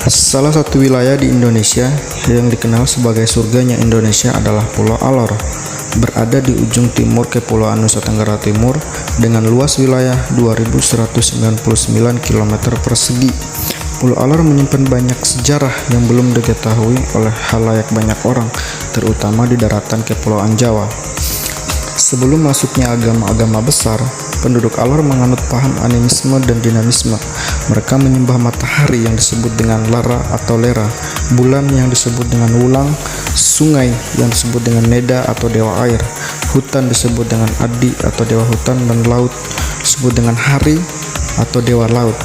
Salah satu wilayah di Indonesia yang dikenal sebagai surganya Indonesia adalah Pulau Alor. Berada di ujung timur Kepulauan Nusa Tenggara Timur dengan luas wilayah 2.199 km persegi. Pulau Alor menyimpan banyak sejarah yang belum diketahui oleh khalayak banyak orang, terutama di daratan Kepulauan Jawa. Sebelum masuknya agama-agama besar, penduduk Alor menganut paham animisme dan dinamisme. Mereka menyembah matahari yang disebut dengan Lara atau Lera, bulan yang disebut dengan Wulang, sungai yang disebut dengan Neda atau dewa air, hutan disebut dengan Adi atau dewa hutan, dan laut disebut dengan Hari atau dewa laut.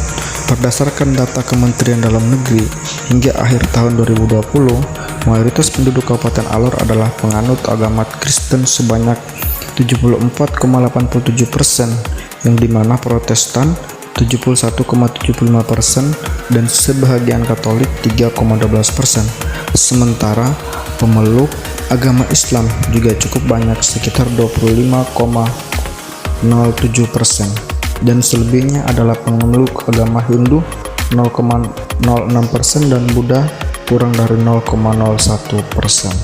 Berdasarkan data Kementerian Dalam Negeri, hingga akhir tahun 2020, mayoritas penduduk Kabupaten Alor adalah penganut agama Kristen sebanyak 74,87%, yang dimana Protestan 71,75% dan sebahagian Katolik 3,12%. Sementara pemeluk agama Islam juga cukup banyak, sekitar 25,07%, dan selebihnya adalah pemeluk agama Hindu 0,06% dan Buddha kurang dari 0,01%.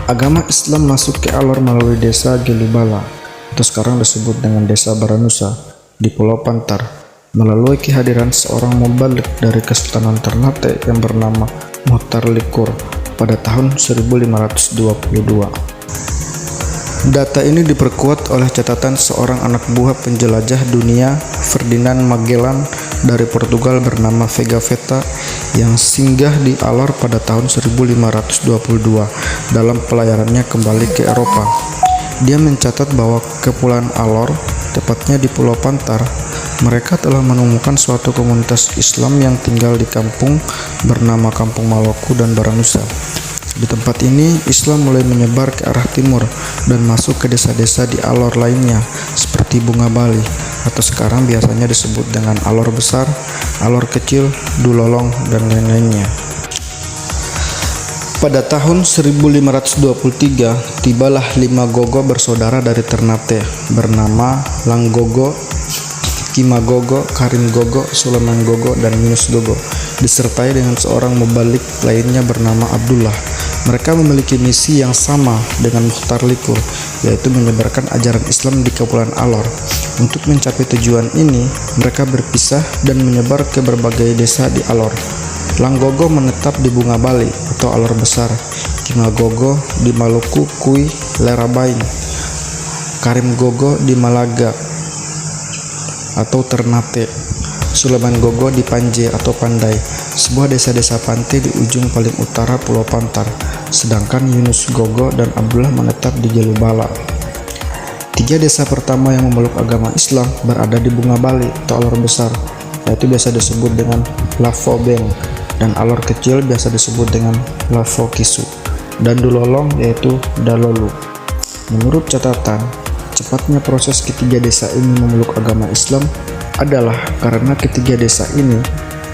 Agama Islam masuk ke Alor melalui desa Gelibala, atau sekarang disebut dengan desa Baranusa, di Pulau Pantar, melalui kehadiran seorang mubalik dari Kesultanan Ternate yang bernama Muhtar Likur pada tahun 1522. Data ini diperkuat oleh catatan seorang anak buah penjelajah dunia, Ferdinand Magellan dari Portugal bernama Vega Veta, yang singgah di Alor pada tahun 1522 dalam pelayarannya kembali ke Eropa. Dia mencatat bahwa Kepulauan Alor, tepatnya di Pulau Pantar, mereka telah menemukan suatu komunitas Islam yang tinggal di kampung bernama Kampung Maloku dan Baranusa. Di tempat ini, Islam mulai menyebar ke arah timur dan masuk ke desa-desa di Alor lainnya, seperti Bunga Bali, atau sekarang biasanya disebut dengan Alor Besar, Alor Kecil, Dulolong, dan lain-lainnya. Pada tahun 1523, tibalah 5 Gogo bersaudara dari Ternate bernama Langgogo, Kimagogo, Karim Gogo, Suleman Gogo, dan Yunus Gogo, disertai dengan seorang mubalik lainnya bernama Abdullah. Mereka memiliki misi yang sama dengan Muhtar Likur, yaitu menyebarkan ajaran Islam di Kepulauan Alor. Untuk mencapai tujuan ini, mereka berpisah dan menyebar ke berbagai desa di Alor. Langgogo menetap di Bunga Bali atau Alor Besar, Kimagogo di Maluku Kui Lerabain, Karim Gogo di Malaga atau Ternate, Suleman Gogo di Panje atau Pandai, sebuah desa-desa pantai di ujung paling utara Pulau Pantar, sedangkan Yunus Gogo dan Abdullah menetap di Gelibala. 3 desa pertama yang memeluk agama Islam berada di Bunga Bali atau Alor Besar, yaitu biasa disebut dengan Lavobeng, dan Alor Kecil biasa disebut dengan Lavokisu, dan Dulolong yaitu Dalolu. Menurut catatan, cepatnya proses ketiga desa ini memeluk agama Islam adalah karena ketiga desa ini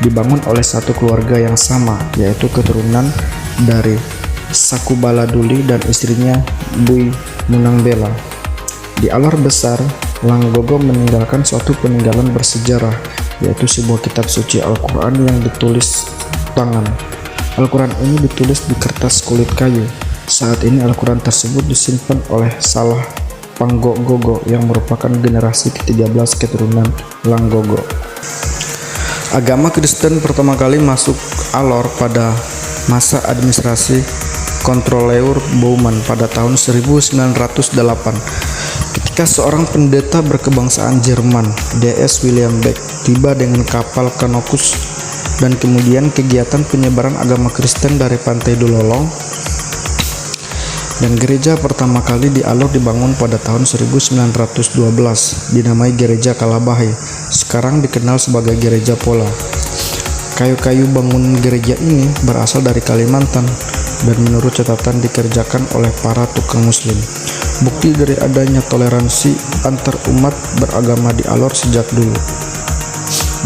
dibangun oleh satu keluarga yang sama, yaitu keturunan dari Sakubala Duli dan istrinya Bui Munangbela. Di Alor Besar, Langgogo meninggalkan suatu peninggalan bersejarah, yaitu sebuah kitab suci Al-Quran yang ditulis tangan. Al-Quran ini ditulis di kertas kulit kayu. Saat ini Al-Quran tersebut disimpan oleh Salah Panggogogo yang merupakan generasi ke-13 keturunan Langgogo. Agama Kristen pertama kali masuk Alor pada masa administrasi Kontroleur Bouman pada tahun 1908, ketika seorang pendeta berkebangsaan Jerman, D.S. William Beck, tiba dengan kapal Kanokus, dan kemudian kegiatan penyebaran agama Kristen dari pantai Dulolong, dan gereja pertama kali di Alor dibangun pada tahun 1912, dinamai Gereja Kalabahi, sekarang dikenal sebagai Gereja Pola. Kayu-kayu bangunan gereja ini berasal dari Kalimantan dan menurut catatan dikerjakan oleh para tukang muslim. Bukti dari adanya toleransi antar umat beragama di Alor sejak dulu.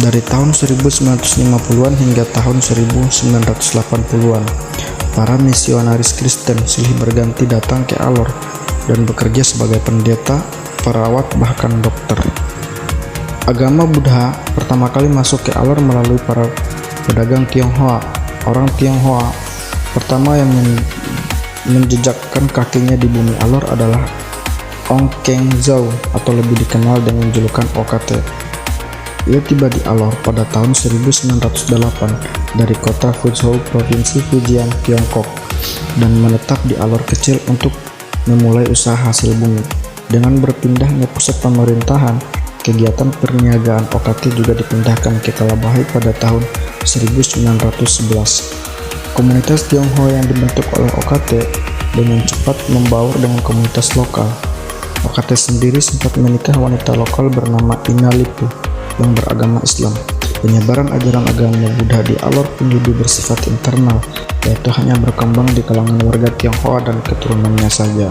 Dari tahun 1950-an hingga tahun 1980-an, para misionaris Kristen silih berganti datang ke Alor dan bekerja sebagai pendeta, perawat, bahkan dokter. Agama Buddha pertama kali masuk ke Alor melalui para pedagang Tionghoa. Orang Tionghoa pertama yang menjejakkan kakinya di bumi Alor adalah Ong Keng Zhao atau lebih dikenal dengan julukan OKT. Ia tiba di Alor pada tahun 1908 dari kota Fuzhou, provinsi Fujian, Tiongkok, dan menetap di Alor kecil untuk memulai usaha hasil bumi. Dengan berpindahnya pusat pemerintahan, kegiatan perniagaan OKT juga dipindahkan ke Kalabahai pada tahun 1911. Komunitas Tionghoa yang dibentuk oleh OKT dengan cepat membaur dengan komunitas lokal. OKT sendiri sempat menikah wanita lokal bernama Ina Lipu yang beragama Islam. Penyebaran ajaran agama Buddha di Alor Penjudi bersifat internal, yaitu hanya berkembang di kalangan warga Tionghoa dan keturunannya saja.